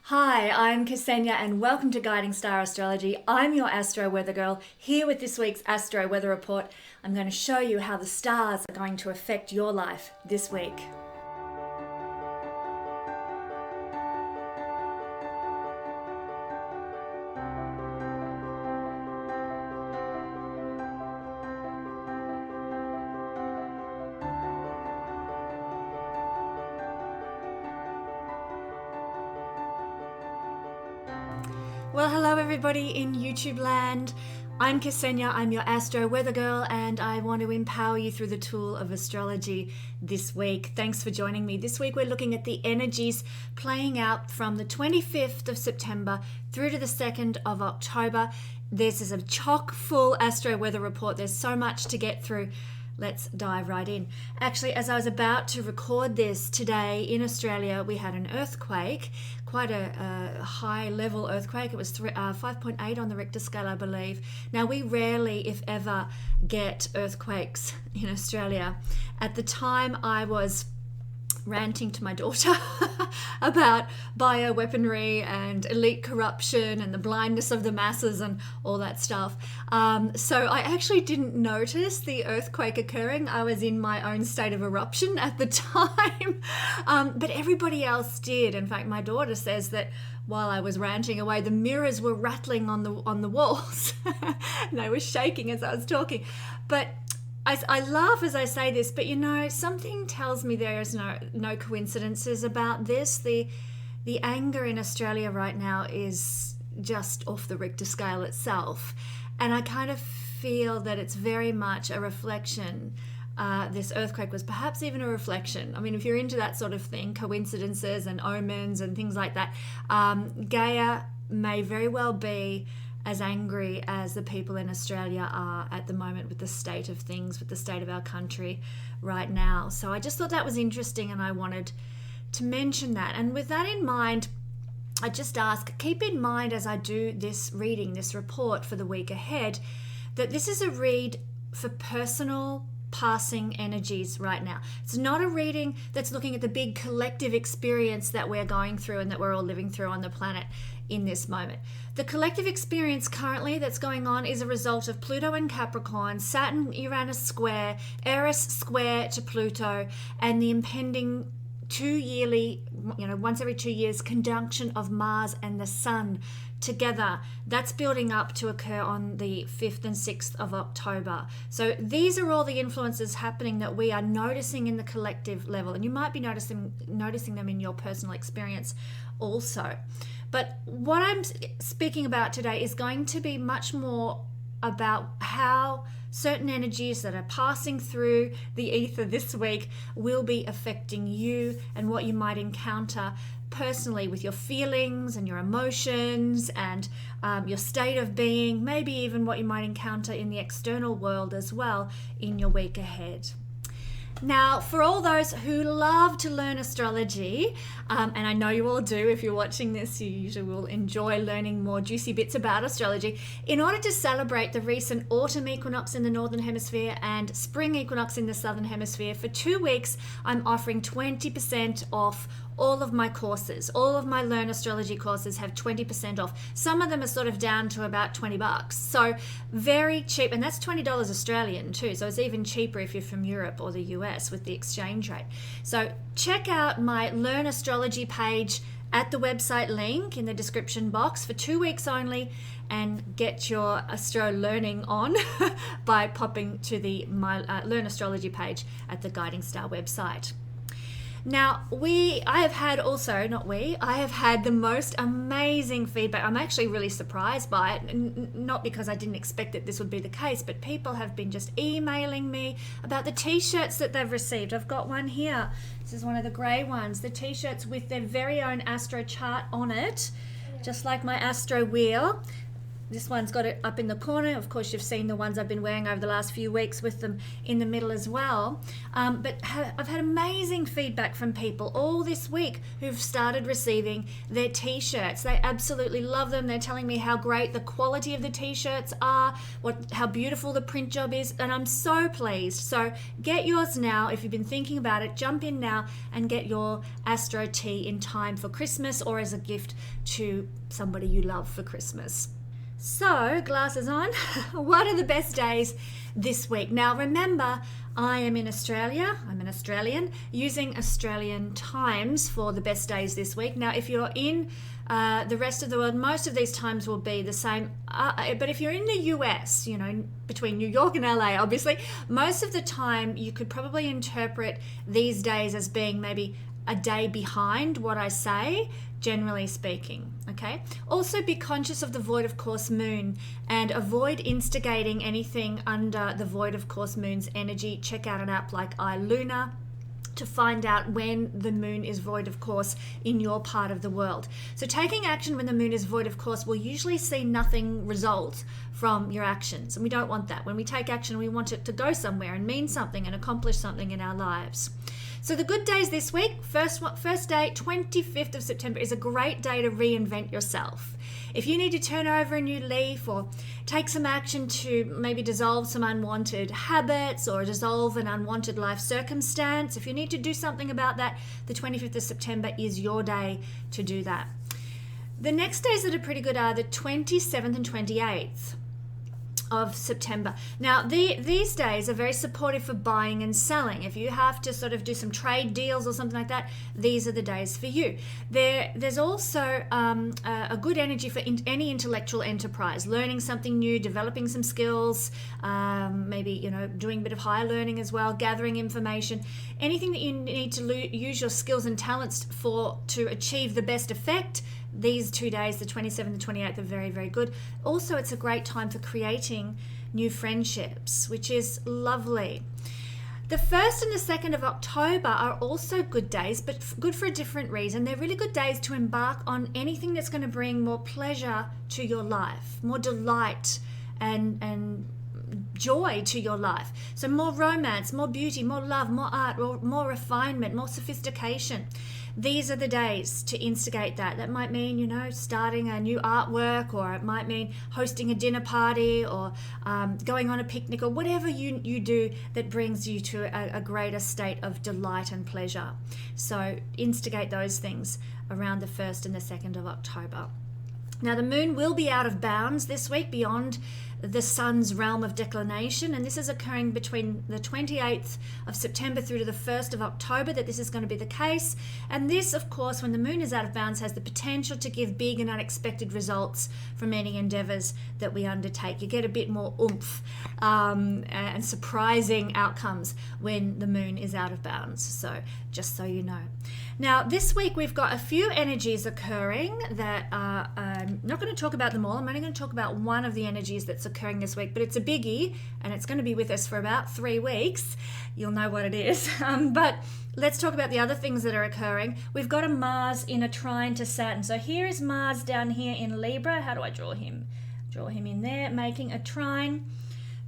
Hi, I'm Kesenya and welcome to Guiding Star Astrology. I'm your Astro Weather Girl, here with this week's Astro Weather Report. I'm going to show you how the stars are going to affect your life this week. Well, hello everybody in YouTube land. I'm Kesenya, I'm your Astro Weather Girl, and I want to empower you through the tool of astrology this week. Thanks for joining me. This week we're looking at the energies playing out from the 25th of September through to the 2nd of October. This is a chock full Astro Weather Report. There's so much to get through. Let's dive right in. Actually, as I was about to record this today in Australia, we had an earthquake, quite a high level earthquake. It was 5.8 on the Richter scale, I believe. Now, we rarely, if ever, get earthquakes in Australia. At the time, I was ranting to my daughter about bioweaponry and elite corruption and the blindness of the masses and all that stuff. So I actually didn't notice the earthquake occurring. I was in my own state of eruption at the time, but everybody else did. In fact, my daughter says that while I was ranting away, the mirrors were rattling on the walls. And they were shaking as I was talking. But I laugh as I say this, but something tells me there is no coincidences about this. The anger in Australia right now is just off the Richter scale itself. And I kind of feel that it's very much a reflection. This earthquake was perhaps even a reflection. I mean, if you're into that sort of thing, coincidences and omens and things like that, Gaia may very well be as angry as the people in Australia are at the moment with the state of things, with the state of our country right now. So I just thought that was interesting and I wanted to mention that. And with that in mind, I just ask, keep in mind as I do this reading, this report for the week ahead, that this is a read for personal passing energies right now. It's not a reading that's looking at the big collective experience that we're going through and that we're all living through on the planet in this moment. The collective experience currently that's going on is a result of Pluto and Capricorn, Saturn-Uranus square, Eris square to Pluto, and the impending two-yearly, once every 2 years, conjunction of Mars and the Sun together. That's building up to occur on the 5th and 6th of October. So these are all the influences happening that we are noticing in the collective level, and you might be noticing them in your personal experience also. But what I'm speaking about today is going to be much more about how certain energies that are passing through the ether this week will be affecting you and what you might encounter personally with your feelings and your emotions and your state of being, maybe even what you might encounter in the external world as well in your week ahead. Now, for all those who love to learn astrology, and I know you all do, if you're watching this, you usually will enjoy learning more juicy bits about astrology. In order to celebrate the recent autumn equinox in the Northern Hemisphere and spring equinox in the Southern Hemisphere, for 2 weeks, I'm offering 20% off all of my courses. All of my Learn Astrology courses have 20% off. Some of them are sort of down to about $20. So very cheap. And that's $20 Australian too. So it's even cheaper if you're from Europe or the US with the exchange rate. So check out my Learn Astrology page at the website link in the description box for 2 weeks only and get your astro learning on by popping to the Learn Astrology page at the Guiding Star website. Now, I have had the most amazing feedback. I'm actually really surprised by it, not because I didn't expect that this would be the case, but people have been just emailing me about the t-shirts that they've received. I've got one here. This is one of the grey ones, the t-shirts with their very own astro chart on it, just like my astro wheel. This one's got it up in the corner. Of course, you've seen the ones I've been wearing over the last few weeks with them in the middle as well. But I've had amazing feedback from people all this week who've started receiving their t-shirts. They absolutely love them. They're telling me how great the quality of the t-shirts are, how beautiful the print job is, and I'm so pleased. So get yours now. If you've been thinking about it, jump in now and get your Astro tee in time for Christmas or as a gift to somebody you love for Christmas. So, glasses on, what are the best days this week? Now, remember, I am in Australia. I'm an Australian, using Australian times for the best days this week. Now, if you're in the rest of the world, most of these times will be the same. But if you're in the US, between New York and LA, obviously, most of the time you could probably interpret these days as being maybe a day behind what I say, generally speaking, okay? Also be conscious of the void of course moon and avoid instigating anything under the void of course moon's energy. Check out an app like iLuna to find out when the moon is void of course in your part of the world. So taking action when the moon is void of course will usually see nothing result from your actions, and we don't want that. When we take action, we want it to go somewhere and mean something and accomplish something in our lives. So the good days this week, first day, 25th of September, is a great day to reinvent yourself. If you need to turn over a new leaf or take some action to maybe dissolve some unwanted habits or dissolve an unwanted life circumstance, if you need to do something about that, the 25th of September is your day to do that. The next days that are pretty good are the 27th and 28th. Of September. Now, these days are very supportive for buying and selling. If you have to sort of do some trade deals or something like that, these are the days for you. There's also a good energy for any intellectual enterprise, learning something new, developing some skills, maybe doing a bit of higher learning as well, gathering information, anything that you need to use your skills and talents for to achieve the best effect. These 2 days, the 27th and 28th, are very, very good. Also, it's a great time for creating new friendships, which is lovely. The 1st and the 2nd of October are also good days, but good for a different reason. They're really good days to embark on anything that's going to bring more pleasure to your life, more delight and joy to your life. So more romance, more beauty, more love, more art, more refinement, more sophistication. These are the days to instigate that. That might mean, starting a new artwork, or it might mean hosting a dinner party, or going on a picnic, or whatever you do that brings you to a greater state of delight and pleasure. So instigate those things around the 1st and the 2nd of October. Now, the moon will be out of bounds this week beyond the sun's realm of declination, and this is occurring between the 28th of September through to the 1st of October that this is going to be the case. And this, of course, when the moon is out of bounds, has the potential to give big and unexpected results from any endeavors that we undertake. You get a bit more oomph and surprising outcomes when the moon is out of bounds. So just so you know. Now, this week we've got a few energies occurring that I'm not going to talk about them all. I'm only going to talk about one of the energies that's occurring this week, but it's a biggie and it's going to be with us for about 3 weeks. You'll know what it is. But let's talk about the other things that are occurring. We've got a Mars in a trine to Saturn. So here is Mars down here in Libra. How do I draw him? Draw him in there, making a trine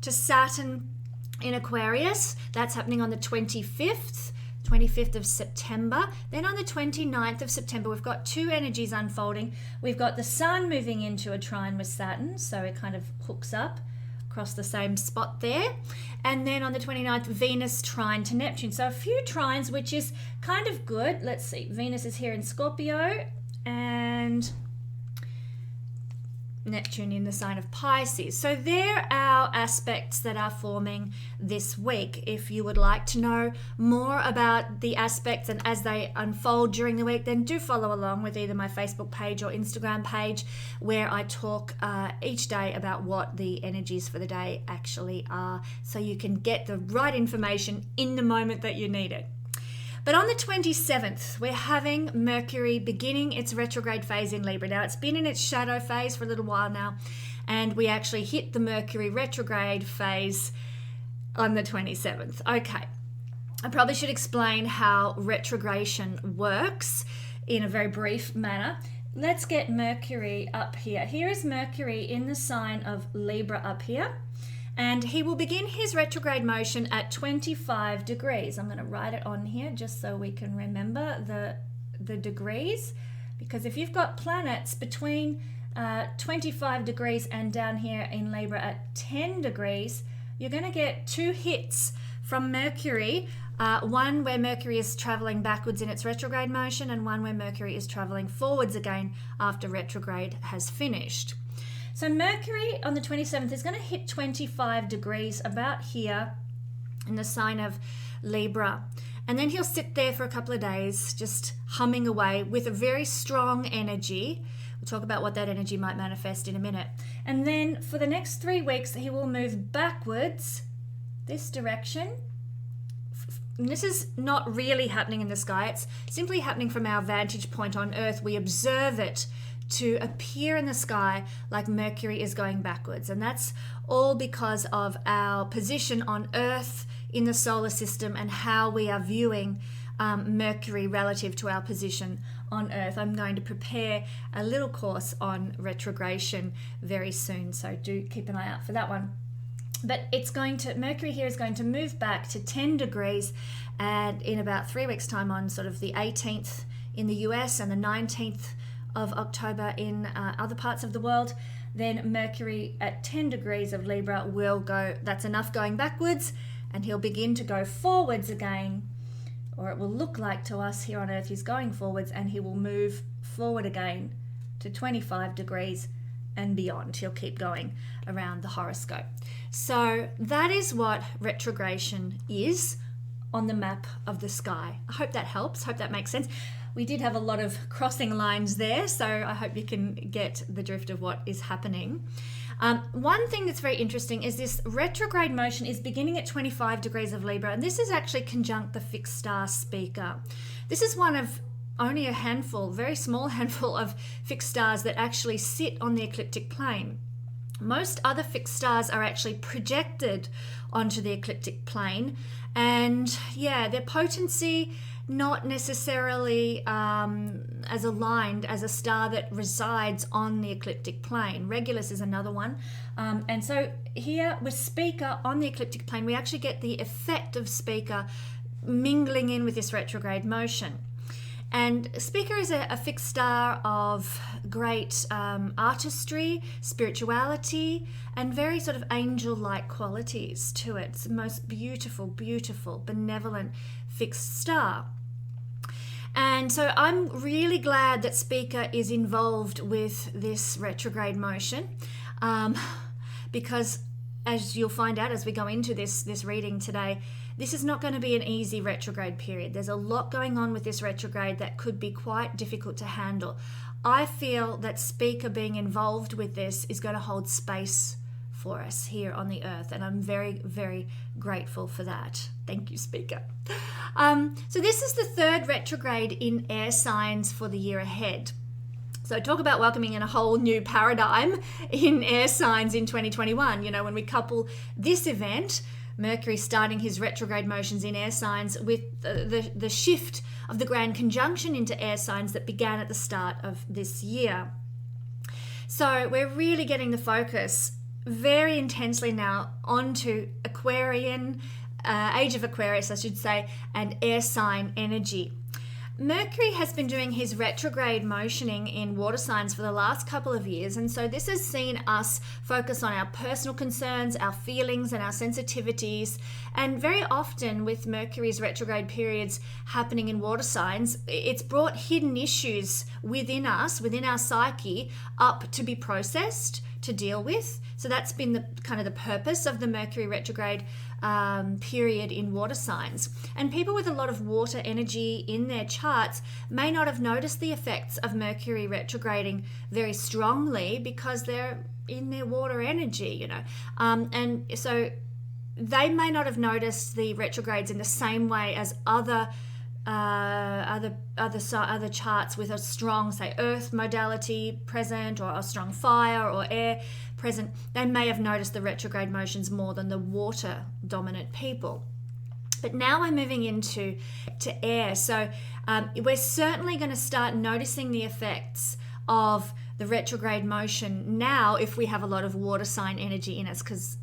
to Saturn in Aquarius. That's happening on the 25th of September. Then on the 29th of September, we've got two energies unfolding. We've got the Sun moving into a trine with Saturn, so it kind of hooks up across the same spot there. And then on the 29th, Venus trine to Neptune. So a few trines, which is kind of good. Let's see, Venus is here in Scorpio and Neptune in the sign of Pisces. So there are aspects that are forming this week. If you would like to know more about the aspects and as they unfold during the week, then do follow along with either my Facebook page or Instagram page, where I talk each day about what the energies for the day actually are, so you can get the right information in the moment that you need it. But on the 27th, we're having Mercury beginning its retrograde phase in Libra. Now, it's been in its shadow phase for a little while now, and we actually hit the Mercury retrograde phase on the 27th. Okay, I probably should explain how retrogradation works in a very brief manner. let's get Mercury up here. Here is Mercury in the sign of Libra up here. And he will begin his retrograde motion at 25 degrees. I'm going to write it on here just so we can remember the degrees. Because if you've got planets between 25 degrees and down here in Libra at 10 degrees, you're going to get two hits from Mercury. One where Mercury is traveling backwards in its retrograde motion, and one where Mercury is traveling forwards again after retrograde has finished. So Mercury on the 27th is going to hit 25 degrees about here in the sign of Libra. And then he'll sit there for a couple of days just humming away with a very strong energy. We'll talk about what that energy might manifest in a minute. And then for the next 3 weeks, he will move backwards this direction. And this is not really happening in the sky. It's simply happening from our vantage point on Earth. We observe it to appear in the sky like Mercury is going backwards. And that's all because of our position on Earth in the solar system and how we are viewing Mercury relative to our position on Earth. I'm going to prepare a little course on retrogradation very soon, so do keep an eye out for that one. But Mercury here is going to move back to 10 degrees and in about 3 weeks' time on sort of the 18th in the US and the 19th of October in other parts of the world. Then Mercury at 10 degrees of Libra will go, that's enough going backwards, and he'll begin to go forwards again, or it will look like to us here on Earth he's going forwards, and he will move forward again to 25 degrees and beyond. He'll keep going around the horoscope. So that is what retrogradation is on the map of the sky. I hope that helps. Hope that makes sense. We did have a lot of crossing lines there, so I hope you can get the drift of what is happening. One thing that's very interesting is this retrograde motion is beginning at 25 degrees of Libra, and this is actually conjunct the fixed star Spica. This is one of only a handful, very small handful of fixed stars that actually sit on the ecliptic plane. Most other fixed stars are actually projected onto the ecliptic plane, and yeah, their potency not necessarily as aligned as a star that resides on the ecliptic plane. Regulus is another one. And so here with Spica on the ecliptic plane, we actually get the effect of Spica mingling in with this retrograde motion. And Spica is a fixed star of great artistry, spirituality, and very sort of angel-like qualities to it. It's the most beautiful, beautiful, benevolent fixed star. And so I'm really glad that Spica is involved with this retrograde motion because as you'll find out as we go into this reading today, this is not going to be an easy retrograde period. There's a lot going on with this retrograde that could be quite difficult to handle. I feel that Spica being involved with this is going to hold space for us here on the earth, and I'm very, very grateful for that. Thank you, Spica. So this is the third retrograde in air signs for the year ahead. So talk about welcoming in a whole new paradigm in air signs in 2021. You know, when we couple this event, Mercury starting his retrograde motions in air signs, with the shift of the grand conjunction into air signs that began at the start of this year. So we're really getting the focus very intensely now onto Aquarian, age of Aquarius, I should say, and air sign energy. Mercury has been doing his retrograde motioning in water signs for the last couple of years, and so this has seen us focus on our personal concerns, our feelings and our sensitivities, and very often with Mercury's retrograde periods happening in water signs, it's brought hidden issues within us, within our psyche, up to be processed, to deal with. So that's been the kind of the purpose of the Mercury retrograde period in water signs. And people with a lot of water energy in their charts may not have noticed the effects of Mercury retrograding very strongly because they're in their water energy, you know. And so they may not have noticed the retrogrades in the same way as other charts with a strong, say, earth modality present, or a strong fire or air present. They may have noticed the retrograde motions more than the water dominant people. But now we're moving into air, so we're certainly going to start noticing the effects of the retrograde motion now if we have a lot of water sign energy in us, because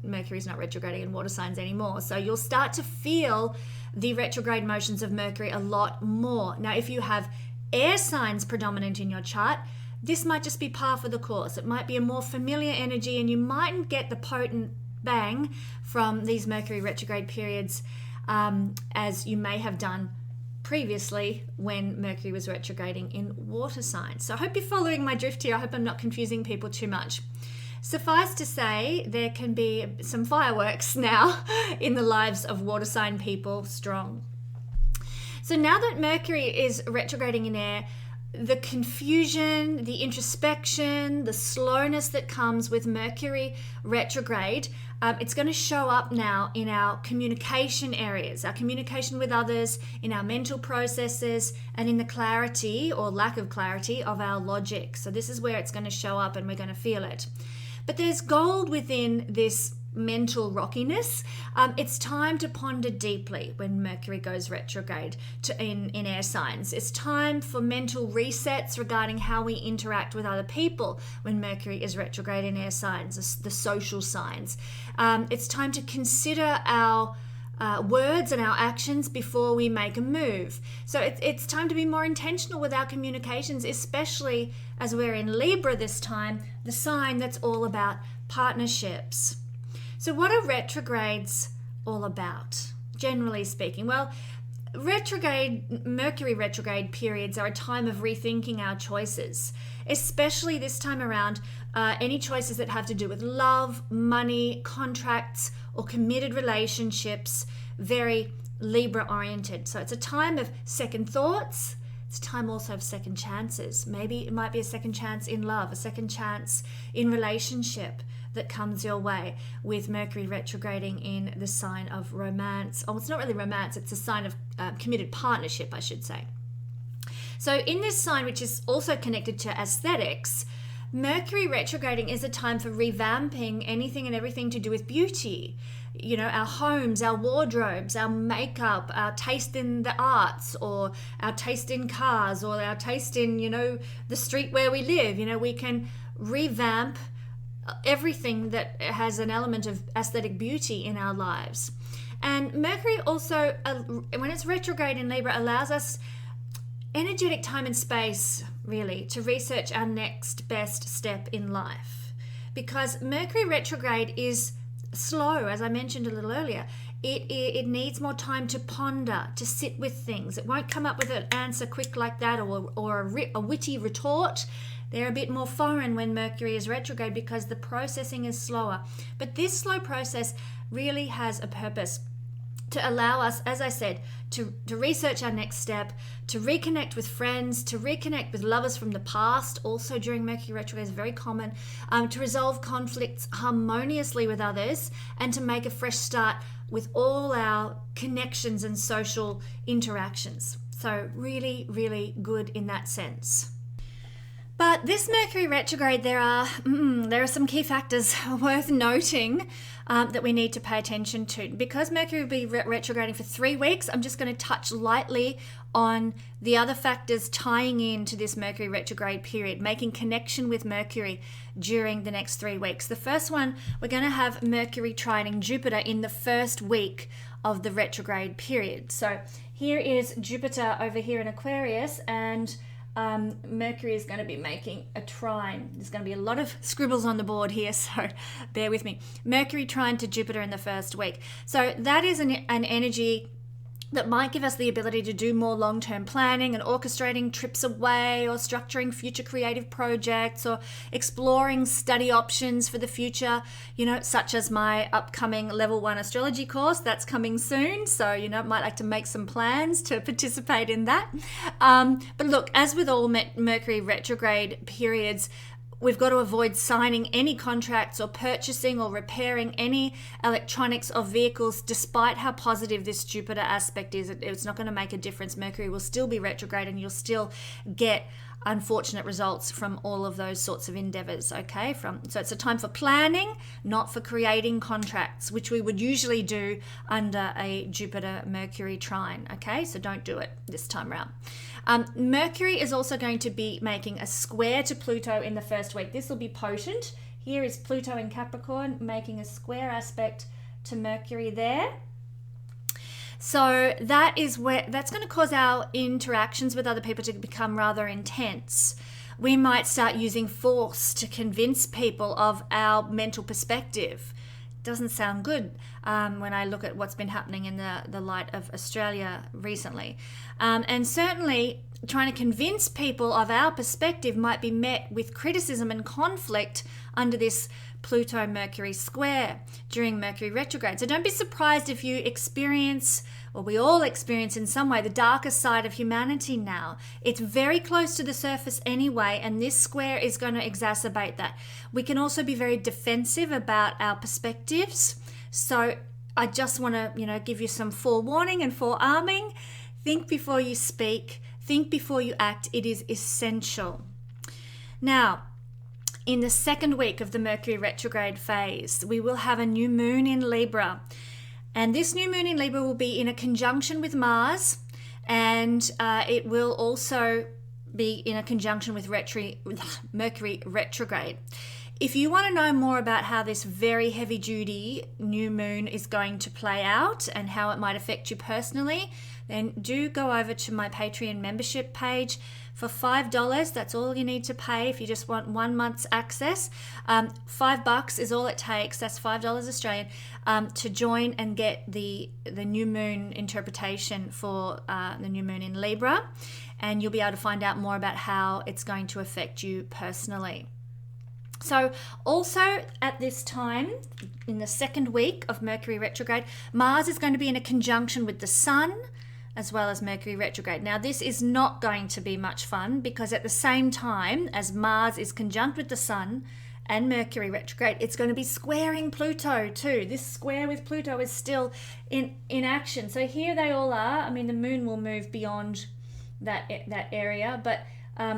Mercury's not retrograding in water signs anymore. So you'll start to feel the retrograde motions of Mercury a lot more. Now, if you have air signs predominant in your chart, this might just be par for the course. It might be a more familiar energy, and you mightn't get the potent bang from these Mercury retrograde periods as you may have done previously when Mercury was retrograding in water signs. So I hope you're following my drift here. I hope I'm not confusing people too much. Suffice to say, there can be some fireworks now in the lives of water sign people strong. So now that Mercury is retrograding in air, the confusion, the introspection, the slowness that comes with Mercury retrograde, it's going to show up now in our communication areas, our communication with others, in our mental processes, and in the clarity or lack of clarity of our logic. So this is where it's going to show up and we're going to feel it. But there's gold within this mental rockiness. It's time to ponder deeply when Mercury goes retrograde in air signs. It's time for mental resets regarding how we interact with other people when Mercury is retrograde in air signs, the social signs. It's time to consider our words and our actions before we make a move. So it's time to be more intentional with our communications, especially as we're in Libra this time, the sign that's all about partnerships. So what are retrogrades all about, generally speaking? Well, Mercury retrograde periods are a time of rethinking our choices, especially this time around, any choices that have to do with love, money, contracts, or committed relationships, very Libra oriented. So it's a time of second thoughts. It's a time also of second chances. Maybe it might be a second chance in love, a second chance in relationship that comes your way with Mercury retrograding in the sign of romance. Oh, it's not really romance, it's a sign of committed partnership, I should say. So in this sign, which is also connected to aesthetics, Mercury retrograding is a time for revamping anything and everything to do with beauty. You know, our homes, our wardrobes, our makeup, our taste in the arts, or our taste in cars, or our taste in, the street where we live. We can revamp everything that has an element of aesthetic beauty in our lives. And Mercury also, when it's retrograde in Libra, allows us energetic time and space, really, to research our next best step in life. Because Mercury retrograde is slow, as I mentioned a little earlier. It needs more time to ponder, to sit with things. It won't come up with an answer quick like that, or a witty retort. They're a bit more foreign when Mercury is retrograde because the processing is slower. But this slow process really has a purpose to allow us, as I said, to research our next step, to reconnect with friends, to reconnect with lovers from the past. Also during Mercury retrograde is very common, to resolve conflicts harmoniously with others, and to make a fresh start with all our connections and social interactions. So really, really good in that sense. But this Mercury retrograde, there are some key factors worth noting that we need to pay attention to. Because Mercury will be retrograding for 3 weeks, I'm just going to touch lightly on the other factors tying into this Mercury retrograde period, making connection with Mercury during the next 3 weeks. The first one, we're going to have Mercury trining Jupiter in the first week of the retrograde period. So here is Jupiter over here in Aquarius, and Mercury is going to be making a trine. There's going to be a lot of scribbles on the board here, so bear with me. Mercury trine to Jupiter in the first week. So that is an energy that might give us the ability to do more long-term planning and orchestrating trips away, or structuring future creative projects, or exploring study options for the future, such as my upcoming level 1 astrology course that's coming soon. So, might like to make some plans to participate in that. But look, as with all Mercury retrograde periods, we've got to avoid signing any contracts or purchasing or repairing any electronics or vehicles, despite how positive this Jupiter aspect is. It's not going to make a difference. Mercury will still be retrograde, and you'll still get unfortunate results from all of those sorts of endeavors. Okay, so it's a time for planning, not for creating contracts, which we would usually do under a Jupiter Mercury trine. Okay, so don't do it this time around. Mercury is also going to be making a square to Pluto in the first week. This will be potent. Here is Pluto in Capricorn making a square aspect to Mercury there. So that's going to cause our interactions with other people to become rather intense. We might start using force to convince people of our mental perspective. Doesn't sound good when I look at what's been happening in the light of Australia recently. And certainly trying to convince people of our perspective might be met with criticism and conflict under this Pluto-Mercury square during Mercury retrograde. So don't be surprised if you experience, or we all experience in some way, the darker side of humanity now. It's very close to the surface anyway, and this square is going to exacerbate that. We can also be very defensive about our perspectives. So I just want to, give you some forewarning and forearming. Think before you speak. Think before you act. It is essential. Now, in the second week of the Mercury retrograde phase, we will have a new moon in Libra. And this new moon in Libra will be in a conjunction with Mars, and it will also be in a conjunction with Mercury retrograde. If you want to know more about how this very heavy-duty new moon is going to play out and how it might affect you personally, then do go over to my Patreon membership page. For $5, that's all you need to pay if you just want 1 month's access. $5 is all it takes, that's $5 Australian, to join and get the new moon interpretation for the new moon in Libra. And you'll be able to find out more about how it's going to affect you personally. So also at this time, in the second week of Mercury retrograde, Mars is going to be in a conjunction with the Sun, as well as Mercury retrograde. Now, this is not going to be much fun because at the same time as Mars is conjunct with the Sun and Mercury retrograde, it's going to be squaring Pluto too. This square with Pluto is still in action. So here they all are. I mean, the moon will move beyond that area, but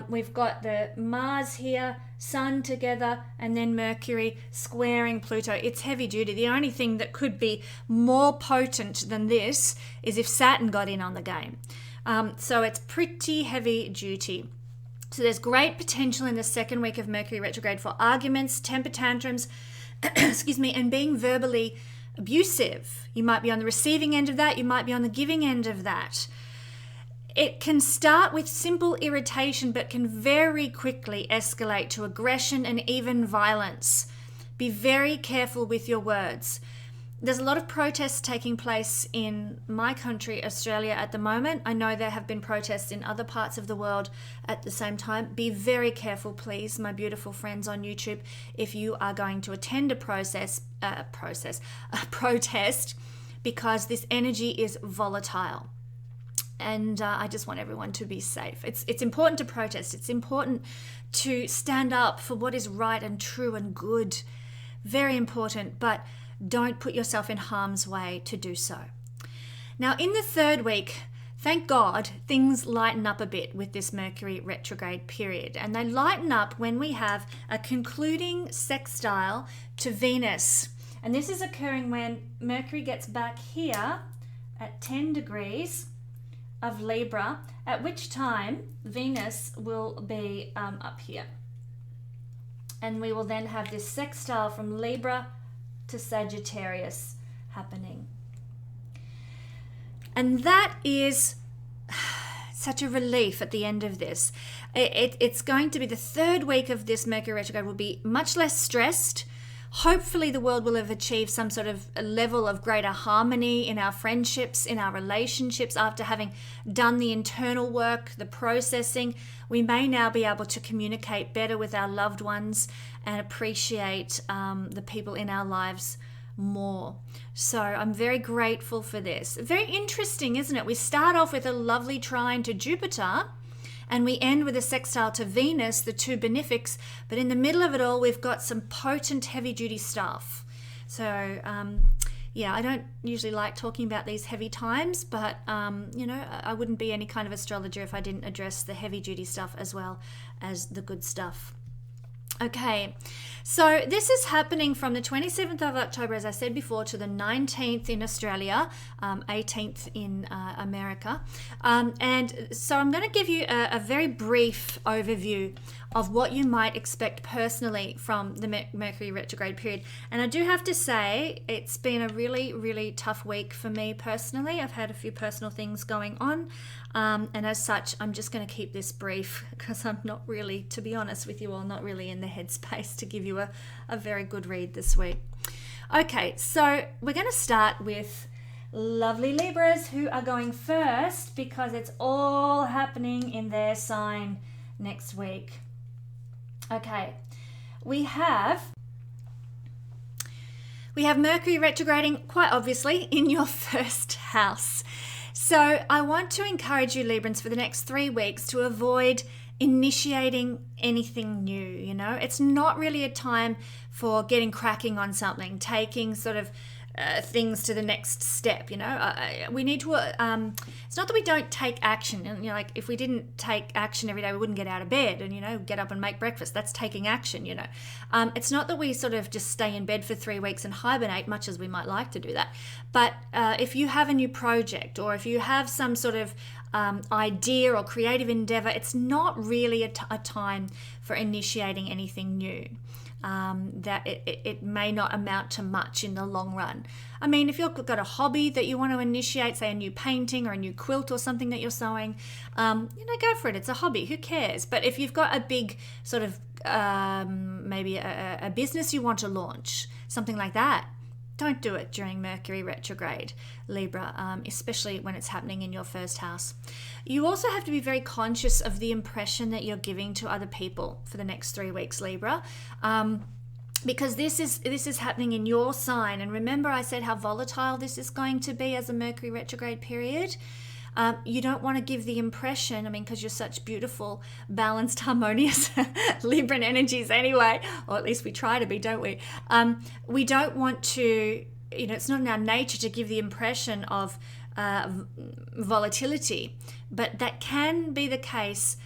we've got the Mars here, Sun together, and then Mercury squaring Pluto. It's heavy duty. The only thing that could be more potent than this is if Saturn got in on the game. So it's pretty heavy duty. So there's great potential in the second week of Mercury retrograde for arguments, temper tantrums, and being verbally abusive. You might be on the receiving end of that. You might be on the giving end of that. It can start with simple irritation, but can very quickly escalate to aggression and even violence. Be very careful with your words. There's a lot of protests taking place in my country, Australia, at the moment. I know there have been protests in other parts of the world at the same time. Be very careful, please, my beautiful friends on YouTube, if you are going to attend a protest, because this energy is volatile. And I just want everyone to be safe. It's important to protest. It's important to stand up for what is right and true and good. Very important, but don't put yourself in harm's way to do so. Now, in the third week, thank God, things lighten up a bit with this Mercury retrograde period. And they lighten up when we have a concluding sextile to Venus. And this is occurring when Mercury gets back here at 10 degrees of Libra, at which time Venus will be up here. And we will then have this sextile from Libra to Sagittarius happening. And that is such a relief at the end of this. It's going to be the third week of this Mercury retrograde will be much less stressed. Hopefully the world will have achieved some sort of a level of greater harmony in our friendships, in our relationships. After having done the internal work, the processing, we may now be able to communicate better with our loved ones and appreciate the people in our lives more. So I'm very grateful for this. Very interesting, isn't it? We start off with a lovely trine to Jupiter, and we end with a sextile to Venus, the two benefics, but in the middle of it all, we've got some potent heavy-duty stuff. So, yeah, I don't usually like talking about these heavy times, but I wouldn't be any kind of astrologer if I didn't address the heavy duty stuff as well as the good stuff. Okay, so this is happening from the 27th of October, as I said before, to the 19th in Australia, 18th in America. And so I'm going to give you a very brief overview of what you might expect personally from the Mercury retrograde period. And I do have to say, it's been a really, really tough week for me personally. I've had a few personal things going on. And as such, I'm just going to keep this brief because I'm not really, to be honest with you all, not really in the headspace to give you a very good read this week. Okay, so we're going to start with lovely Libras, who are going first because it's all happening in their sign next week. Okay, we have Mercury retrograding, quite obviously, in your first house. So I want to encourage you, Librans, for the next 3 weeks to avoid initiating anything new. You know, it's not really a time for getting cracking on something, taking sort of things to the next step. You know, we need to it's not that we don't take action, and like if we didn't take action every day, we wouldn't get out of bed and get up and make breakfast. That's taking action. It's not that we sort of just stay in bed for 3 weeks and hibernate, much as we might like to do that. But if you have a new project, or if you have some sort of idea or creative endeavor, it's not really a time for initiating anything new. That it may not amount to much in the long run. I mean, if you've got a hobby that you want to initiate, say a new painting or a new quilt or something that you're sewing, go for it. It's a hobby. Who cares? But if you've got a big sort of maybe a business you want to launch, something like that, don't do it during Mercury retrograde, Libra, especially when it's happening in your first house. You also have to be very conscious of the impression that you're giving to other people for the next 3 weeks, Libra, because this is happening in your sign. And remember, I said how volatile this is going to be as a Mercury retrograde period. You don't want to give the impression, because you're such beautiful, balanced, harmonious Libran energies anyway, or at least we try to be, don't we? We don't want to, it's not in our nature to give the impression of volatility, but that can be the case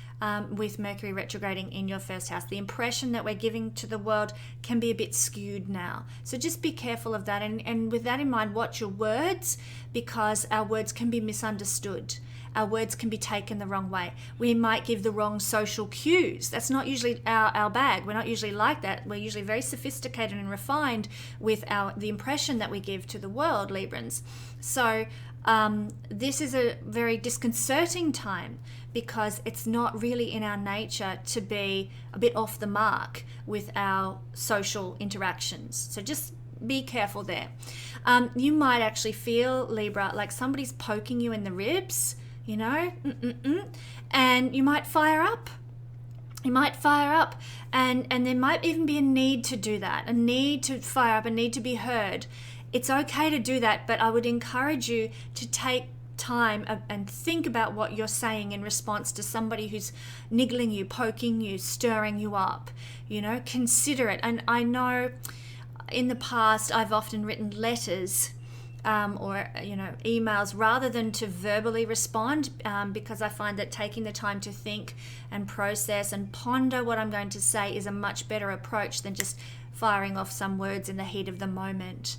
with Mercury retrograding in your first house. The impression that we're giving to the world can be a bit skewed now. So just be careful of that. And with that in mind, watch your words, because our words can be misunderstood. Our words can be taken the wrong way. We might give the wrong social cues. That's not usually our bag. We're not usually like that. We're usually very sophisticated and refined with the impression that we give to the world, Librans. So this is a very disconcerting time, because it's not really in our nature to be a bit off the mark with our social interactions. So just be careful there. You might actually feel, Libra, like somebody's poking you in the ribs, and you might fire up. And there might even be a need to do that, a need to fire up, a need to be heard. It's okay to do that, but I would encourage you to take time and think about what you're saying in response to somebody who's niggling you, poking you, stirring you up. Consider it. And I know in the past I've often written letters or emails rather than to verbally respond, because I find that taking the time to think and process and ponder what I'm going to say is a much better approach than just firing off some words in the heat of the moment.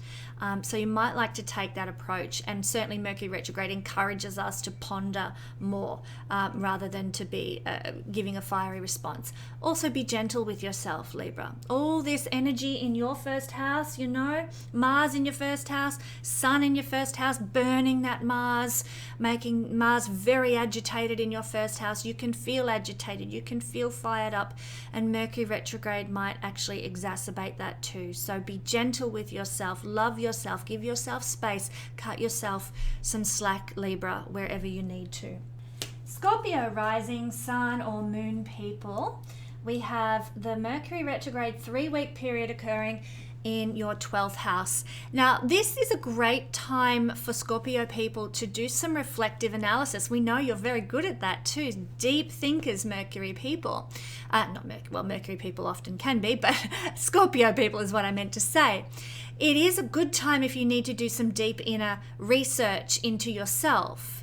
So you might like to take that approach, and certainly Mercury retrograde encourages us to ponder more rather than to be giving a fiery response. Also be gentle with yourself, Libra. All this energy in your first house, Mars in your first house, Sun in your first house, burning that Mars, making Mars very agitated in your first house. You can feel agitated, you can feel fired up, and Mercury retrograde might actually exacerbate that too. So be gentle with yourself, love yourself, give yourself space, cut yourself some slack, Libra, wherever you need to. Scorpio rising, sun or moon people, we have the Mercury retrograde 3-week period occurring in your 12th house. Now, this is a great time for Scorpio people to do some reflective analysis. We know you're very good at that too. Deep thinkers, Mercury people. Mercury people often can be, but Scorpio people is what I meant to say. It is a good time if you need to do some deep inner research into yourself.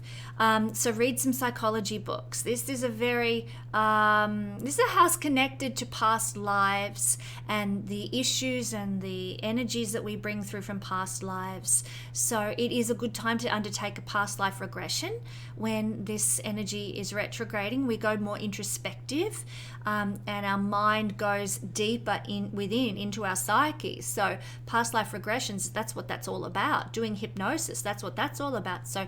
So read some psychology books. This is a house connected to past lives and the issues and the energies that we bring through from past lives. So it is a good time to undertake a past life regression. When this energy is retrograding, we go more introspective, and our mind goes deeper into our psyche. So past life regressions, that's what that's all about. Doing hypnosis, that's what that's all about. So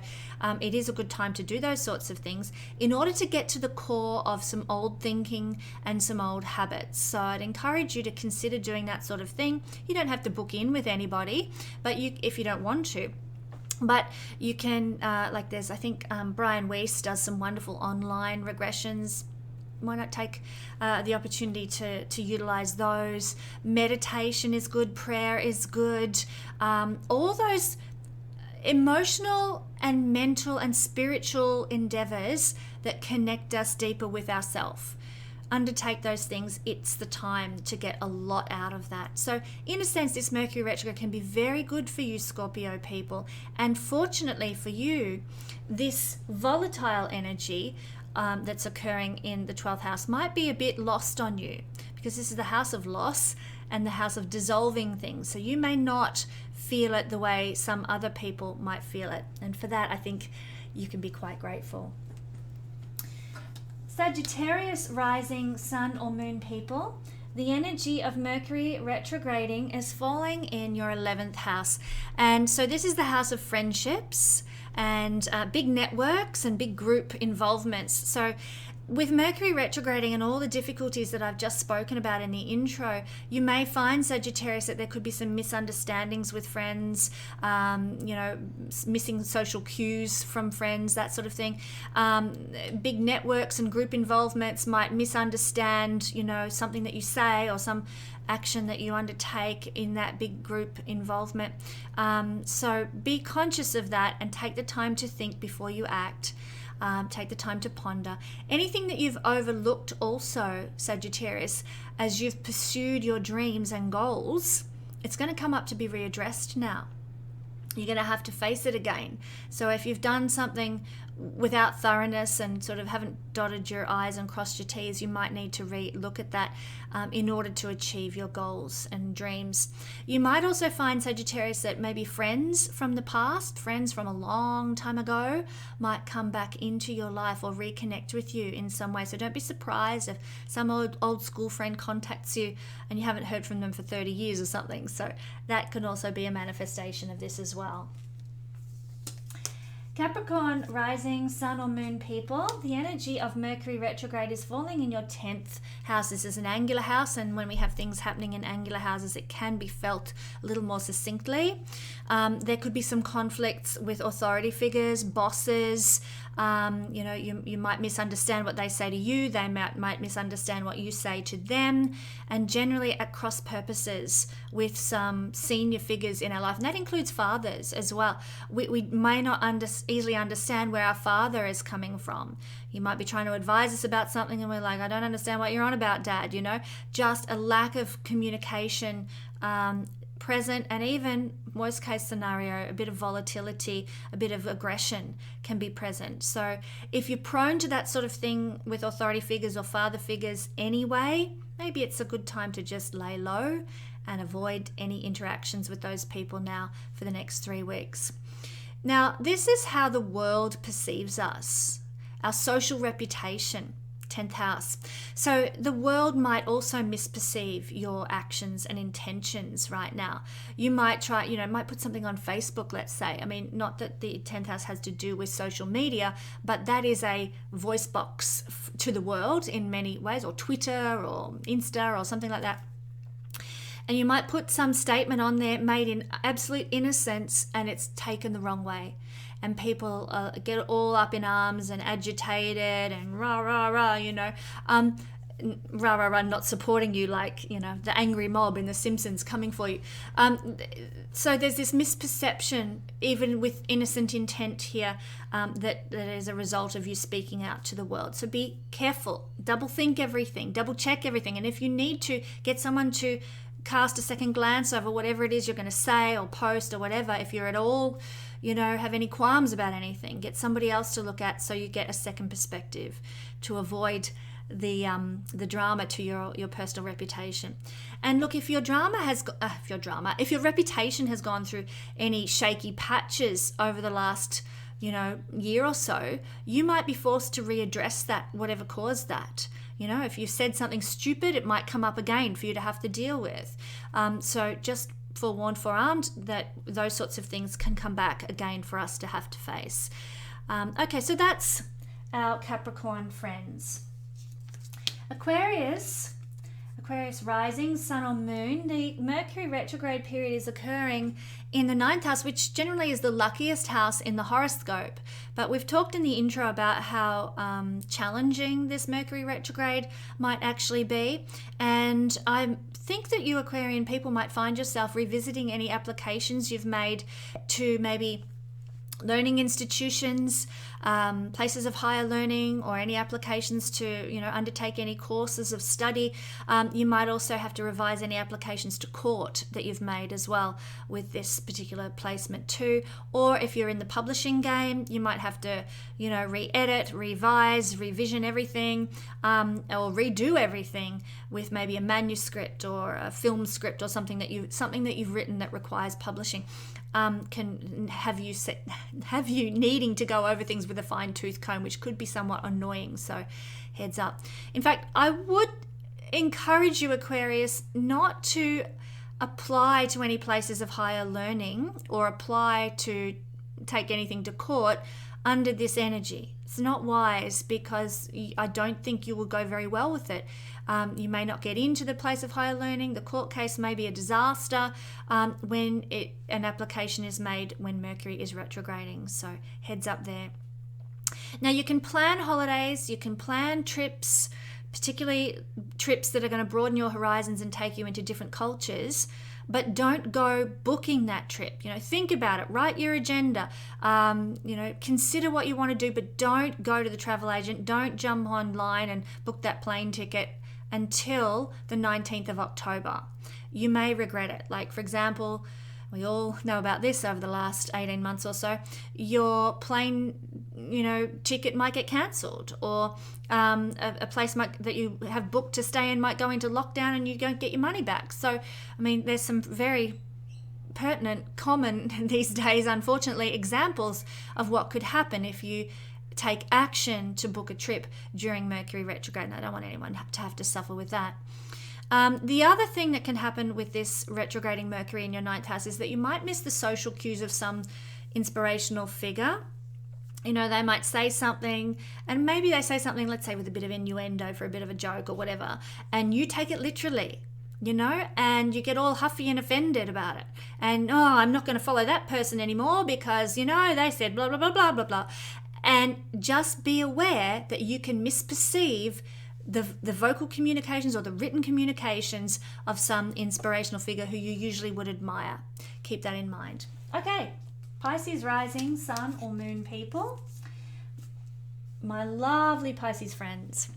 it is a good time to do those sorts of things in order to get to the core of some old thinking and some old habits. So I'd encourage you to consider doing that sort of thing. You don't have to book in with anybody, but if you don't want to. But you can, I think Brian Weiss does some wonderful online regressions. Why not take the opportunity to utilize those? Meditation is good, prayer is good. All those emotional and mental and spiritual endeavors that connect us deeper with ourselves. Undertake those things. It's the time to get a lot out of that. So in a sense, this Mercury retrograde can be very good for you, Scorpio people. And fortunately for you, this volatile energy that's occurring in the 12th house might be a bit lost on you, because this is the house of loss and the house of dissolving things. So you may not feel it the way some other people might feel it. And for that, I think you can be quite grateful. Sagittarius rising sun or moon people, the energy of Mercury retrograding is falling in your 11th house. And so this is the house of friendships and big networks and big group involvements. So with Mercury retrograding and all the difficulties that I've just spoken about in the intro, you may find, Sagittarius, that there could be some misunderstandings with friends, missing social cues from friends, that sort of thing. Big networks and group involvements might misunderstand, something that you say or some action that you undertake in that big group involvement. So be conscious of that and take the time to think before you act. Take the time to ponder. Anything that you've overlooked also, Sagittarius, as you've pursued your dreams and goals, it's going to come up to be readdressed now. You're going to have to face it again. So if you've done something without thoroughness and sort of haven't dotted your I's and crossed your T's, you might need to re-look at that in order to achieve your goals and dreams. You might also find, Sagittarius, that maybe friends from the past, friends from a long time ago, might come back into your life or reconnect with you in some way. So don't be surprised if some old school friend contacts you and you haven't heard from them for 30 years or something. So that can also be a manifestation of this as well. Capricorn rising sun or moon people, the energy of Mercury retrograde is falling in your 10th house. This is an angular house, and when we have things happening in angular houses, it can be felt a little more succinctly. There could be some conflicts with authority figures, bosses. You might misunderstand what they say to you. They might misunderstand what you say to them, and generally at cross purposes with some senior figures in our life, and that includes fathers as well. We may not easily understand where our father is coming from. You might be trying to advise us about something and we're like, I don't understand what you're on about, Dad. Just a lack of communication present, and even worst case scenario, a bit of volatility, a bit of aggression can be present. So if you're prone to that sort of thing with authority figures or father figures anyway, maybe it's a good time to just lay low and avoid any interactions with those people now for the next 3 weeks. Now, this is how the world perceives us, our social reputation, 10th house. So the world might also misperceive your actions and intentions right now. You might might put something on Facebook, let's say. I mean, not that the 10th house has to do with social media, but that is a voice box to the world in many ways, or Twitter or Insta or something like that. And you might put some statement on there made in absolute innocence, and it's taken the wrong way. And people get all up in arms and agitated and rah, rah, rah, rah, rah, rah, not supporting you, like, the angry mob in The Simpsons coming for you. So there's this misperception, even with innocent intent here, that is a result of you speaking out to the world. So be careful, double think everything, double check everything. And if you need to get someone to cast a second glance over whatever it is you're going to say or post or whatever, if you're at all, have any qualms about anything, get somebody else to look at so you get a second perspective to avoid the drama to your personal reputation. And look, if your reputation has gone through any shaky patches over the last year or so, you might be forced to readdress that, whatever caused that. If you said something stupid, it might come up again for you to have to deal with. So just forewarned, forearmed that those sorts of things can come back again for us to have to face. Okay, so that's our Capricorn friends. Aquarius rising, sun or moon. The Mercury retrograde period is occurring in the 9th house, which generally is the luckiest house in the horoscope. But we've talked in the intro about how challenging this Mercury retrograde might actually be. And I think that you Aquarian people might find yourself revisiting any applications you've made to maybe learning institutions, places of higher learning, or any applications to undertake any courses of study. You might also have to revise any applications to court that you've made as well with this particular placement too. Or if you're in the publishing game, you might have to re-edit, revise, revision everything, or redo everything with maybe a manuscript or a film script or something that you've written that requires publishing. Can have you needing to go over things with a fine-tooth comb, which could be somewhat annoying, so heads up. In fact, I would encourage you, Aquarius, not to apply to any places of higher learning or apply to take anything to court under this energy. It's not wise, because I don't think you will go very well with it. You may not get into the place of higher learning. The court case may be a disaster when an application is made when Mercury is retrograding. So heads up there. Now you can plan holidays, you can plan trips, particularly trips that are going to broaden your horizons and take you into different cultures. But don't go booking that trip. Think about it. Write your agenda. Consider what you want to do, but don't go to the travel agent. Don't jump online and book that plane ticket until the 19th of October. You may regret it. Like, for example, we all know about this over the last 18 months or so. Your plane, ticket might get cancelled, or a place that you have booked to stay in might go into lockdown and you don't get your money back. So, there's some very pertinent, common these days, unfortunately, examples of what could happen if you take action to book a trip during Mercury retrograde. And I don't want anyone to have to suffer with that. The other thing that can happen with this retrograding Mercury in your 9th house is that you might miss the social cues of some inspirational figure. They might say something, and maybe they say something, let's say with a bit of innuendo for a bit of a joke or whatever, and you take it literally, and you get all huffy and offended about it. And, I'm not going to follow that person anymore because, they said blah, blah, blah, blah, blah, blah. And just be aware that you can misperceive the vocal communications or the written communications of some inspirational figure who you usually would admire. Keep that in mind. Okay, Pisces rising, sun or moon people. My lovely Pisces friends.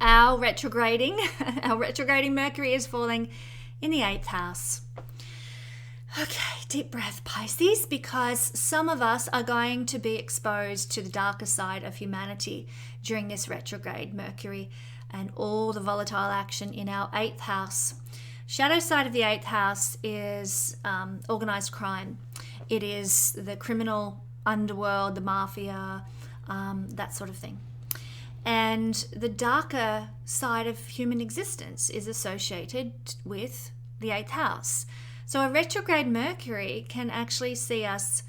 Our retrograding Mercury is falling in the 8th house. Okay, deep breath, Pisces, because some of us are going to be exposed to the darker side of humanity during this retrograde Mercury and all the volatile action in our 8th house. Shadow side of the 8th house is organized crime. It is the criminal underworld, the mafia, that sort of thing. And the darker side of human existence is associated with the 8th house. So a retrograde Mercury can actually see us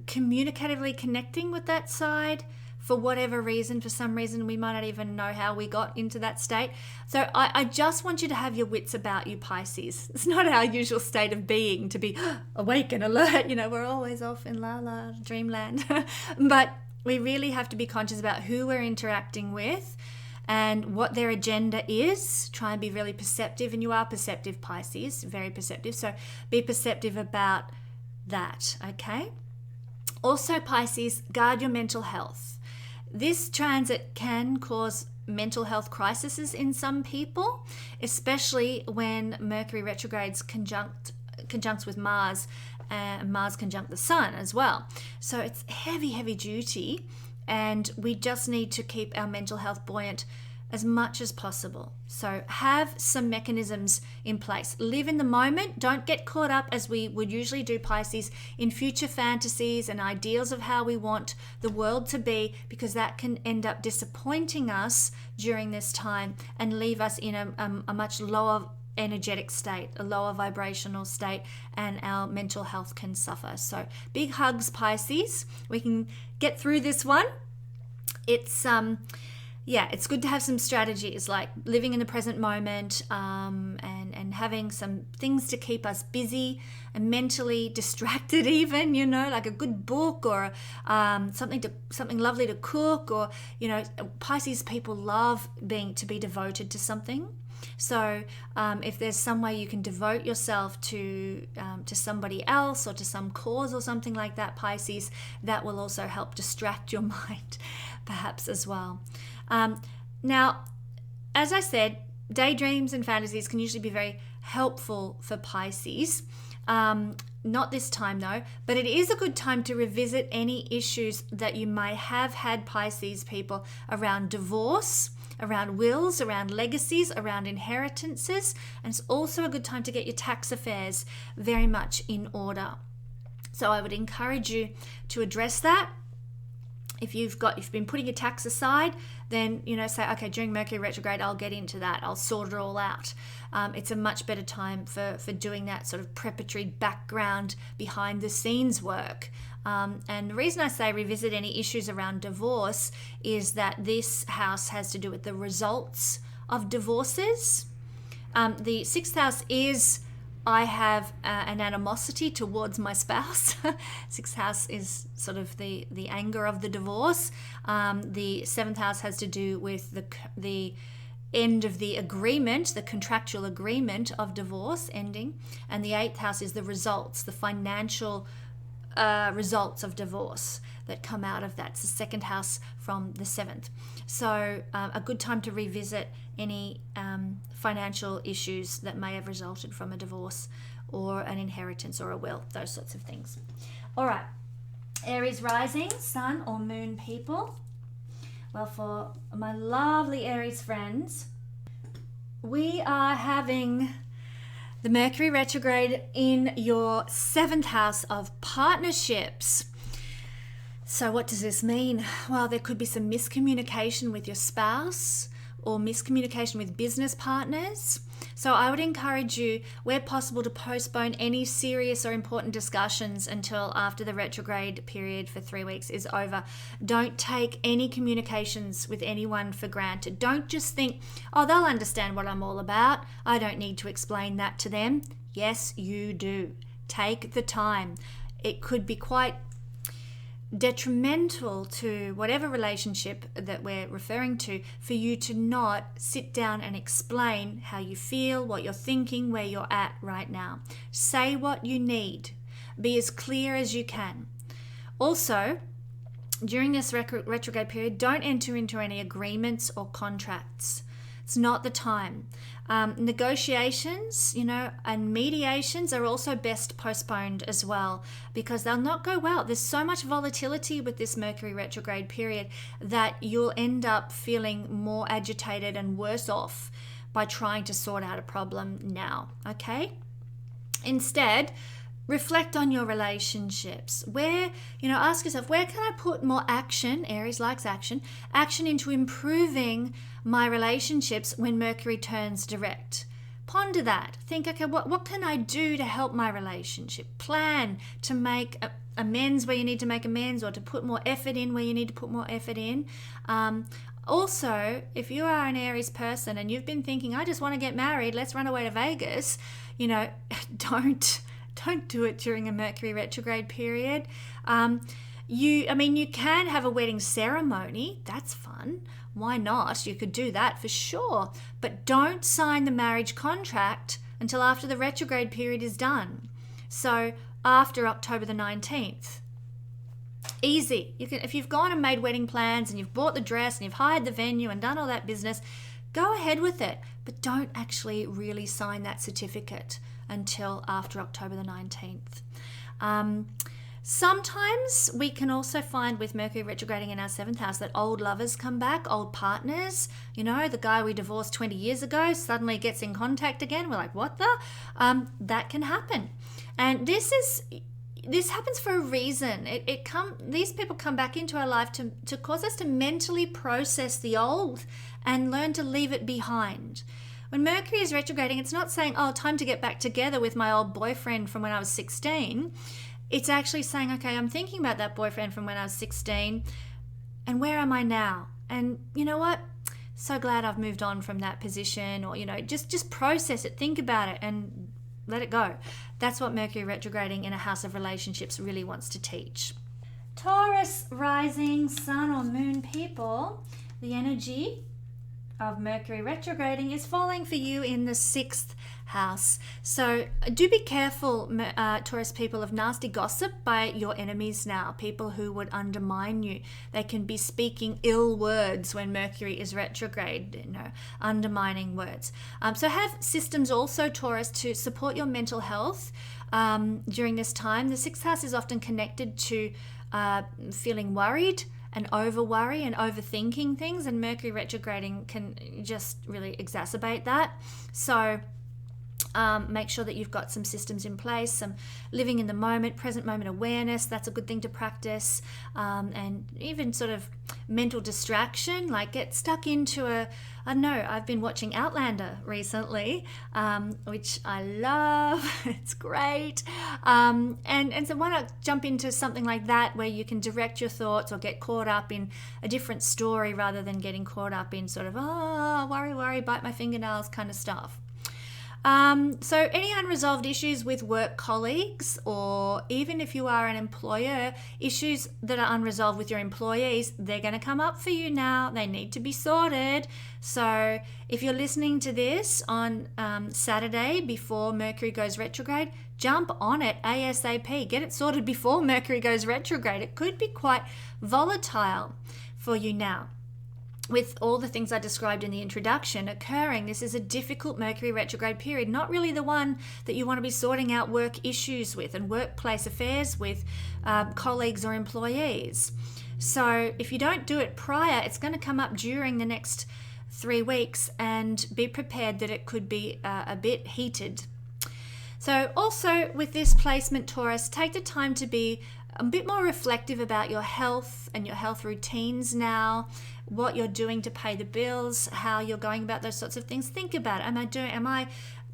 communicatively connecting with that side for whatever reason. For some reason, we might not even know how we got into that state. So I just want you to have your wits about you, Pisces. It's not our usual state of being to be awake and alert. We're always off in la dreamland. But we really have to be conscious about who we're interacting with and what their agenda is. Try and be really perceptive, and you are perceptive, Pisces, very perceptive. So be perceptive about that, okay? Also, Pisces, guard your mental health. This transit can cause mental health crises in some people, especially when Mercury retrogrades conjuncts with Mars, and Mars conjunct the Sun as well. So it's heavy duty, and we just need to keep our mental health buoyant as much as possible. So have some mechanisms in place. Live in the moment. Don't get caught up, as we would usually do, Pisces, in future fantasies and ideals of how we want the world to be, because that can end up disappointing us during this time and leave us in a much lower energetic state, a lower vibrational state, and our mental health can suffer. So big hugs, Pisces. We can get through this one. It's good to have some strategies, like living in the present moment, and having some things to keep us busy and mentally distracted, even, like a good book, or something lovely to cook, or Pisces people love to be devoted to something. So if there's some way you can devote yourself to somebody else or to some cause or something like that, Pisces, that will also help distract your mind perhaps as well. Now, as I said, daydreams and fantasies can usually be very helpful for Pisces. Not this time though, but it is a good time to revisit any issues that you may have had, Pisces people, around divorce, around wills, around legacies, around inheritances. And it's also a good time to get your tax affairs very much in order. So I would encourage you to address that. If you've been putting your tax aside, then, say, okay, during Mercury retrograde, I'll get into that. I'll sort it all out. It's a much better time for doing that sort of preparatory background, behind the scenes work. And the reason I say revisit any issues around divorce is that this house has to do with the results of divorces. The sixth house is, I have an animosity towards my spouse. Sixth house is sort of the anger of the divorce. The seventh house has to do with the end of the agreement, the contractual agreement of divorce ending. And the eighth house is the results, the financial results of divorce that come out of that. It's the second house from the seventh. So a good time to revisit any financial issues that may have resulted from a divorce or an inheritance or a will, those sorts of things. All right, Aries rising, sun or moon people. Well, for my lovely Aries friends, we are having the Mercury retrograde in your seventh house of partnerships. So what does this mean? Well, there could be some miscommunication with your spouse or miscommunication with business partners. So I would encourage you, where possible, to postpone any serious or important discussions until after the retrograde period for 3 weeks is over. Don't take any communications with anyone for granted. Don't just think, oh, they'll understand what I'm all about. I don't need to explain that to them. Yes, you do. Take the time. It could be quite detrimental to whatever relationship that we're referring to for you to not sit down and explain how you feel, what you're thinking, where you're at right now. Say what you need. Be as clear as you can. Also, during this retrograde period, don't enter into any agreements or contracts. It's not the time. Negotiations, and mediations are also best postponed as well, because they'll not go well. There's so much volatility with this Mercury retrograde period that you'll end up feeling more agitated and worse off by trying to sort out a problem now, okay? Instead, reflect on your relationships. Ask yourself, where can I put more action? Aries likes action into improving my relationships when Mercury turns direct. Ponder that. Think, okay, what can I do to help my relationship? Plan to make amends where you need to make amends, or to put more effort in where you need to put more effort in. Also, if you are an Aries person and you've been thinking, I just want to get married, let's run away to Vegas, don't do it during a Mercury retrograde period. you can have a wedding ceremony. That's fun. Why not? You could do that for sure. But don't sign the marriage contract until after the retrograde period is done. So after October the 19th. Easy. If you've gone and made wedding plans and you've bought the dress and you've hired the venue and done all that business, go ahead with it. But don't actually really sign that certificate until after October the 19th. Sometimes we can also find with Mercury retrograding in our 7th house that old lovers come back, old partners. The guy we divorced 20 years ago suddenly gets in contact again. We're like, what the? That can happen. And this happens for a reason. These people come back into our life to cause us to mentally process the old and learn to leave it behind. When Mercury is retrograding, it's not saying, oh, time to get back together with my old boyfriend from when I was 16. It's actually saying, okay, I'm thinking about that boyfriend from when I was 16 and where am I now? And you know what? So glad I've moved on from that position, or, just process it, think about it and let it go. That's what Mercury retrograding in a house of relationships really wants to teach. Taurus rising, sun or moon people, the energy of Mercury retrograding is falling for you in the 6th house. So do be careful, Taurus people, of nasty gossip by your enemies now, people who would undermine you. They can be speaking ill words when Mercury is retrograde, undermining words. So have systems also, Taurus, to support your mental health during this time. The 6th house is often connected to feeling worried and over worry and overthinking things, and Mercury retrograding can just really exacerbate that. So make sure that you've got some systems in place, some living in the moment, present moment awareness. That's a good thing to practice. And even sort of mental distraction, like get stuck into I've been watching Outlander recently, which I love. It's great. And so why not jump into something like that where you can direct your thoughts or get caught up in a different story rather than getting caught up in sort of, worry, bite my fingernails kind of stuff. So any unresolved issues with work colleagues, or even if you are an employer, issues that are unresolved with your employees, they're going to come up for you now. They need to be sorted. So if you're listening to this on Saturday before Mercury goes retrograde, jump on it ASAP. Get it sorted before Mercury goes retrograde. It could be quite volatile for you now. With all the things I described in the introduction occurring, this is a difficult Mercury retrograde period, not really the one that you want to be sorting out work issues with and workplace affairs with colleagues or employees. So if you don't do it prior, it's going to come up during the next 3 weeks, and be prepared that it could be a bit heated. So also with this placement, Taurus, take the time to be a bit more reflective about your health and your health routines now, what you're doing to pay the bills, how you're going about those sorts of things. Think about it.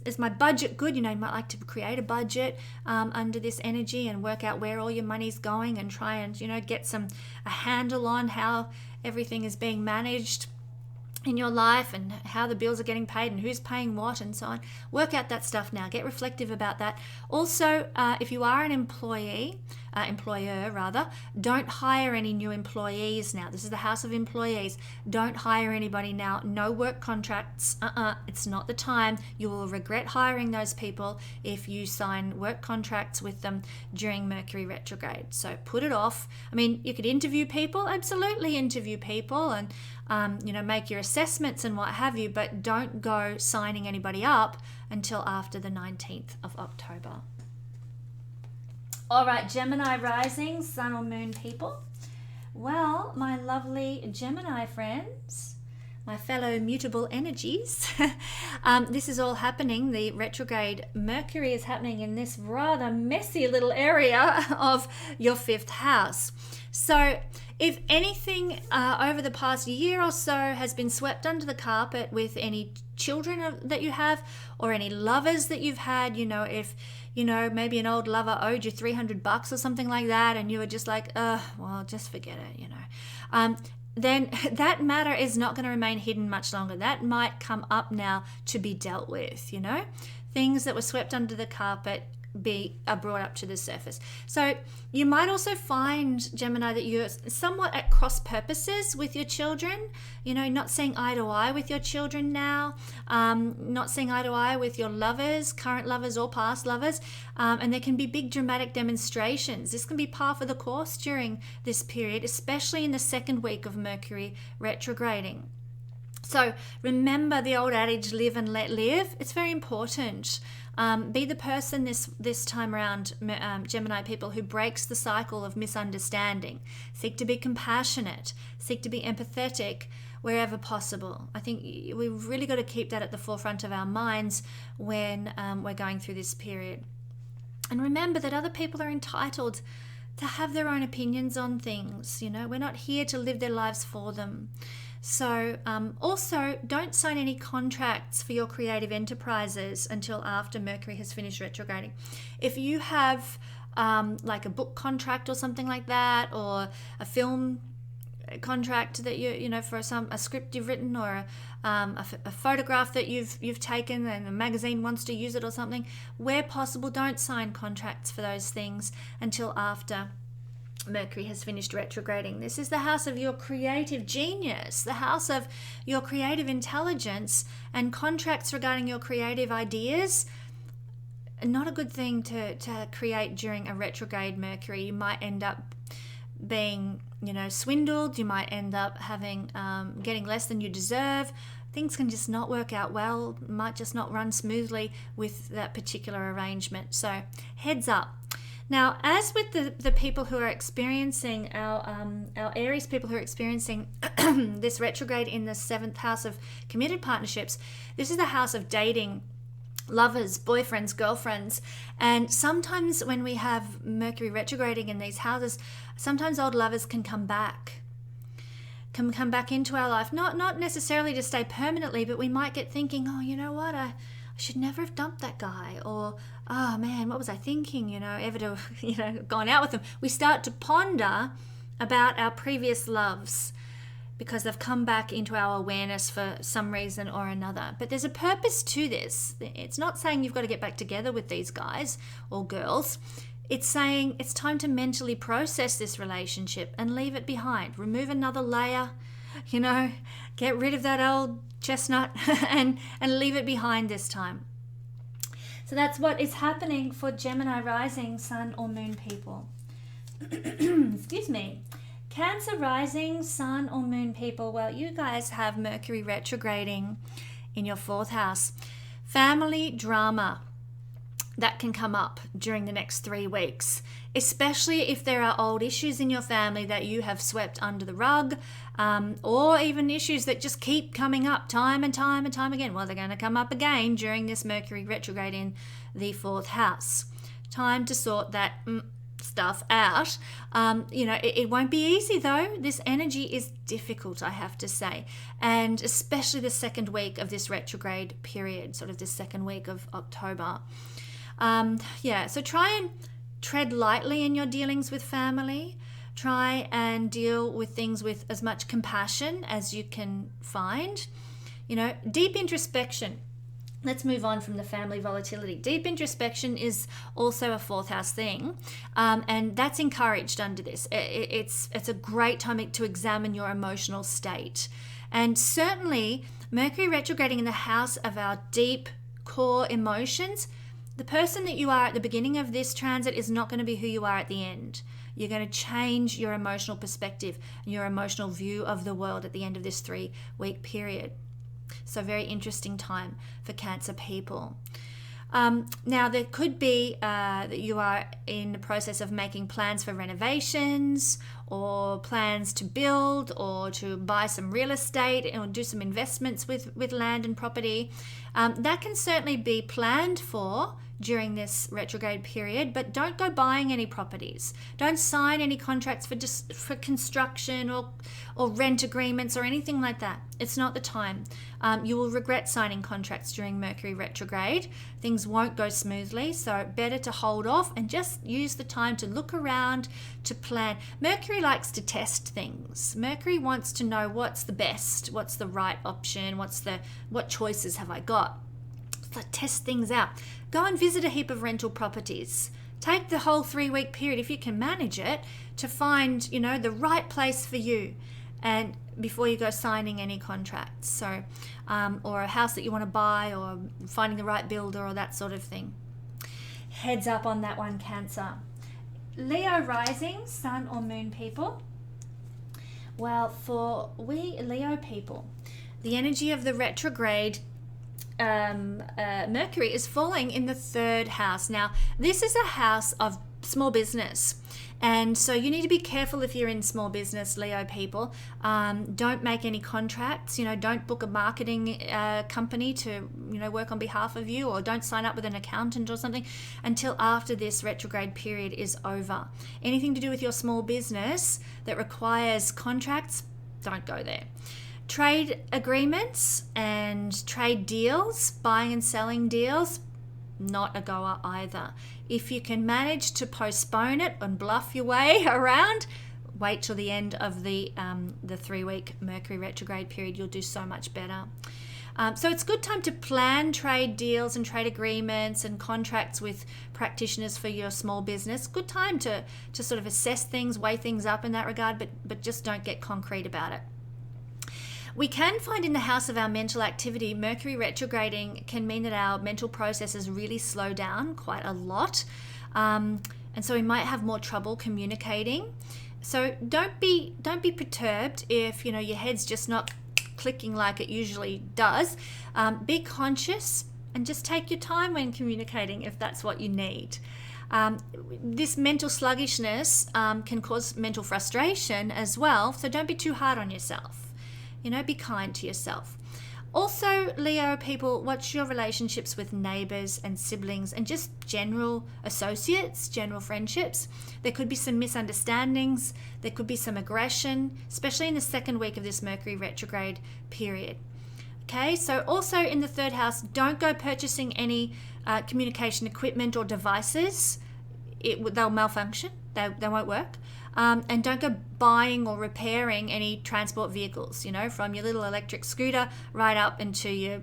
Is my budget good? You might like to create a budget under this energy and work out where all your money's going and try and, get a handle on how everything is being managed in your life and how the bills are getting paid and who's paying what and so on. Work out that stuff now. Get reflective about that. Also, if you are an employer, don't hire any new employees now. This is the house of employees. Don't hire anybody now. No work contracts. It's not the time. You will regret hiring those people if you sign work contracts with them during Mercury retrograde. So put it off. You could interview people. Absolutely interview people and make your assessments and what have you, but don't go signing anybody up until after the 19th of October. All right, Gemini rising, sun or moon people. Well, my lovely Gemini friends, my fellow mutable energies, this is all happening. The retrograde Mercury is happening in this rather messy little area of your 5th house. So if anything over the past year or so has been swept under the carpet with any children that you have or any lovers that you've had, if maybe an old lover owed you $300 or something like that and you were just like, just forget it, then that matter is not going to remain hidden much longer. That might come up now to be dealt with, things that were swept under the carpet are brought up to the surface. So you might also find, Gemini, that you're somewhat at cross purposes with your children, not seeing eye to eye with your children now, not seeing eye to eye with your lovers, current lovers or past lovers, and there can be big dramatic demonstrations. This can be par for the course during this period, especially in the second week of Mercury retrograding. So remember the old adage, live and let live. It's very important. Be the person this time around, Gemini people, who breaks the cycle of misunderstanding. Seek to be compassionate. Seek to be empathetic wherever possible. I think we've really got to keep that at the forefront of our minds when we're going through this period. And remember that other people are entitled to have their own opinions on things. We're not here to live their lives for them. So also, don't sign any contracts for your creative enterprises until after Mercury has finished retrograding. If you have like a book contract or something like that, or a film contract that for a script you've written, or a photograph that you've taken and a magazine wants to use it or something, where possible, don't sign contracts for those things until after Mercury has finished retrograding. This is the house of your creative genius, the house of your creative intelligence, and contracts regarding your creative ideas are not a good thing to create during a retrograde Mercury. You might end up being, swindled. You might end up having getting less than you deserve. Things can just not work out well, might just not run smoothly with that particular arrangement. So heads up. Now, as with the people who are experiencing, our Aries people who are experiencing this retrograde in the 7th house of committed partnerships, this is the house of dating, lovers, boyfriends, girlfriends. And sometimes when we have Mercury retrograding in these houses, sometimes old lovers can come back into our life. Not necessarily to stay permanently, but we might get thinking, oh, you know what, I should never have dumped that guy, or oh man, what was I thinking, ever to gone out with them. We start to ponder about our previous loves because they've come back into our awareness for some reason or another. But there's a purpose to this. It's not saying you've got to get back together with these guys or girls. It's saying it's time to mentally process this relationship and leave it behind. Remove another layer, get rid of that old chestnut and leave it behind this time. So that's what is happening for Gemini rising, sun or moon people. Excuse me. Cancer rising, sun or moon people, well, you guys have Mercury retrograding in your 4th house. Family drama that can come up during the next 3 weeks, especially if there are old issues in your family that you have swept under the rug, or even issues that just keep coming up time and time and time again. Well, they're going to come up again during this Mercury retrograde in the 4th house. Time to sort that stuff out. It won't be easy though. This energy is difficult, I have to say, and especially the second week of this retrograde period, sort of the second week of October. So try and tread lightly in your dealings with family. Try and deal with things with as much compassion as you can find. Deep introspection. Let's move on from the family volatility. Deep introspection is also a 4th house thing, and that's encouraged under this. It's a great time to examine your emotional state. And certainly, Mercury retrograding in the house of our deep core emotions, the person that you are at the beginning of this transit is not going to be who you are at the end. You're going to change your emotional perspective, your emotional view of the world at the end of this 3-week period. So very interesting time for Cancer people. Now, there could be that you are in the process of making plans for renovations, or plans to build or to buy some real estate or do some investments with land and property. That can certainly be planned for during this retrograde period, but don't go buying any properties. Don't sign any contracts for construction or rent agreements or anything like that. It's not the time. You will regret signing contracts during Mercury retrograde. Things won't go smoothly, so better to hold off and just use the time to look around, to plan. Mercury likes to test things. Mercury wants to know what's the best, what's the right option, what choices have I got. test things out. Go and visit a heap of rental properties. Take the whole 3-week period, if you can manage it, to find, the right place for you, and before you go signing any contracts. So, or a house that you want to buy, or finding the right builder, or that sort of thing. Heads up on that one, Cancer. Leo rising, sun or moon people. Well, for we Leo people, the energy of the retrograde Mercury is falling in the 3rd house. Now, this is a house of small business. And so you need to be careful if you're in small business, Leo people. Don't make any contracts. Don't book a marketing company to, work on behalf of you, or don't sign up with an accountant or something until after this retrograde period is over. Anything to do with your small business that requires contracts, don't go there. Trade agreements and trade deals, buying and selling deals, not a goer either. If you can manage to postpone it and bluff your way around, wait till the end of the 3-week Mercury retrograde period. You'll do so much better. So it's a good time to plan trade deals and trade agreements and contracts with practitioners for your small business. Good time to sort of assess things, weigh things up in that regard, but just don't get concrete about it. We can find in the house of our mental activity, Mercury retrograding can mean that our mental processes really slow down quite a lot. And so we might have more trouble communicating. So don't be perturbed if your head's just not clicking like it usually does. Be conscious and just take your time when communicating if that's what you need. This mental sluggishness can cause mental frustration as well. So don't be too hard on yourself. Be kind to yourself. Also, Leo people, watch your relationships with neighbors and siblings and just general associates, general friendships. There could be some misunderstandings. There could be some aggression, especially in the 2nd week of this Mercury retrograde period. Okay, so also in the 3rd house, don't go purchasing any communication equipment or devices. They'll malfunction. They won't work. And don't go buying or repairing any transport vehicles, from your little electric scooter right up into your,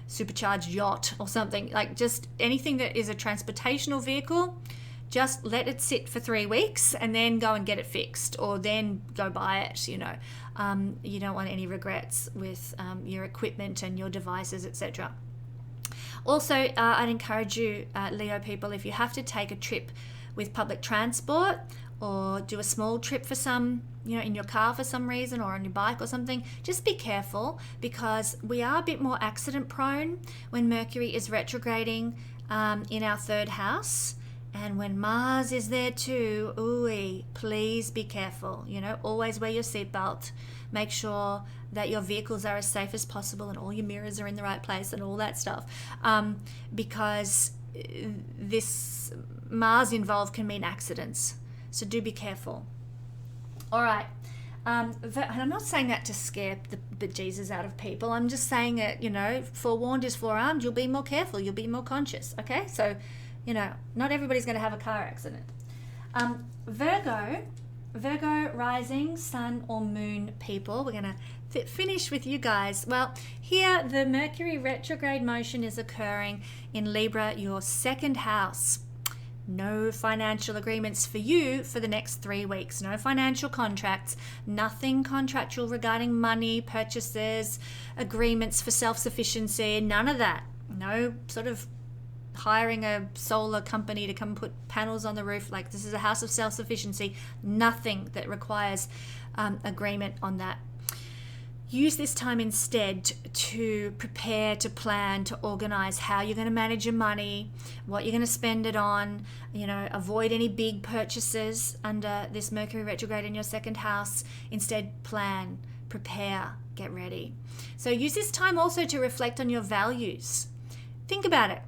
supercharged yacht or something. Like, just anything that is a transportational vehicle, just let it sit for 3 weeks and then go and get it fixed, or then go buy it. You don't want any regrets with your equipment and your devices, etc. Also, I'd encourage you, Leo people, if you have to take a trip with public transport, or do a small trip for some, in your car for some reason, or on your bike or something, just be careful, because we are a bit more accident prone when Mercury is retrograding in our 3rd house. And when Mars is there too, please be careful. Always wear your seatbelt. Make sure that your vehicles are as safe as possible and all your mirrors are in the right place and all that stuff. Because this Mars involved can mean accidents. So do be careful. All right. And I'm not saying that to scare the bejesus out of people. I'm just saying it, forewarned is forearmed. You'll be more careful. You'll be more conscious. Okay? So, not everybody's going to have a car accident. Virgo rising, sun or moon people. We're going to finish with you guys. Well, here the Mercury retrograde motion is occurring in Libra, your 2nd house. No financial agreements for you for the next 3 weeks. No financial contracts. Nothing contractual regarding money, purchases, agreements for self-sufficiency. None of that. No sort of hiring a solar company to come put panels on the roof. Like, this is a house of self-sufficiency. Nothing that requires agreement on that. Use this time instead to prepare, to plan, to organize how you're going to manage your money, what you're going to spend it on. Avoid any big purchases under this Mercury retrograde in your 2nd house. Instead, plan, prepare, get ready. So use this time also to reflect on your values. Think about it.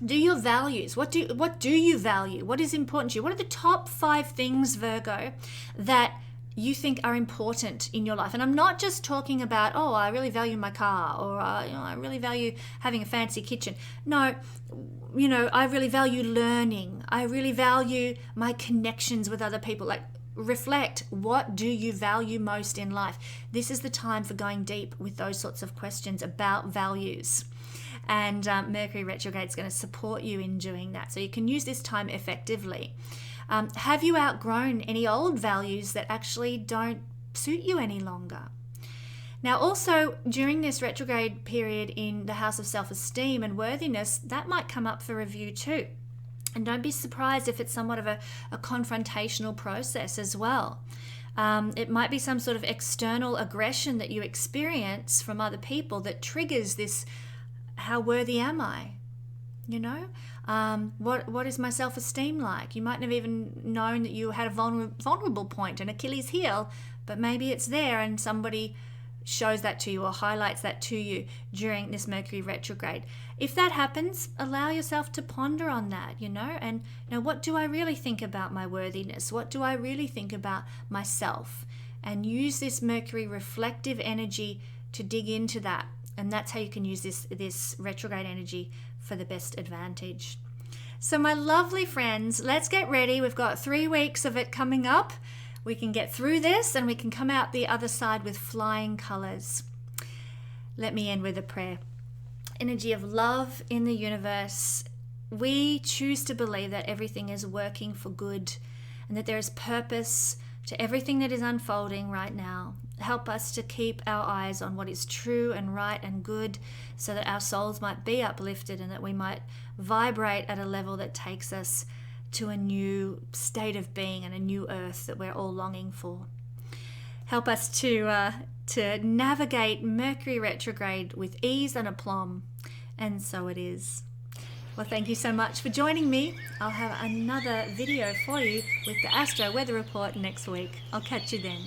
Do your values. What do you value? What is important to you? What are the top 5 things, Virgo, that you think are important in your life? And I'm not just talking about, I really value my car, or I really value having a fancy kitchen. No, I really value learning. I really value my connections with other people. Like, reflect, what do you value most in life? This is the time for going deep with those sorts of questions about values. and Mercury retrograde is going to support you in doing that. So you can use this time effectively. Have you outgrown any old values that actually don't suit you any longer? Now, also during this retrograde period in the house of self-esteem and worthiness, that might come up for review too. And don't be surprised if it's somewhat of a confrontational process as well. It might be some sort of external aggression that you experience from other people that triggers this, how worthy am I? You know, what is my self-esteem like? You might have even known that you had a vulnerable point, an Achilles heel, but maybe it's there and somebody shows that to you or highlights that to you during this Mercury retrograde. If that happens, allow yourself to ponder on that, and what do I really think about my worthiness? What do I really think about myself? And use this Mercury reflective energy to dig into that. And that's how you can use this retrograde energy for the best advantage. So my lovely friends, let's get ready. We've got 3 weeks of it coming up. We can get through this and we can come out the other side with flying colors. Let me end with a prayer. Energy of love in the universe. We choose to believe that everything is working for good and that there is purpose to everything that is unfolding right now. Help us to keep our eyes on what is true and right and good so that our souls might be uplifted and that we might vibrate at a level that takes us to a new state of being and a new earth that we're all longing for. Help us to navigate Mercury retrograde with ease and aplomb, and so it is. Well, thank you so much for joining me. I'll have another video for you with the Astro Weather Report next week. I'll catch you then.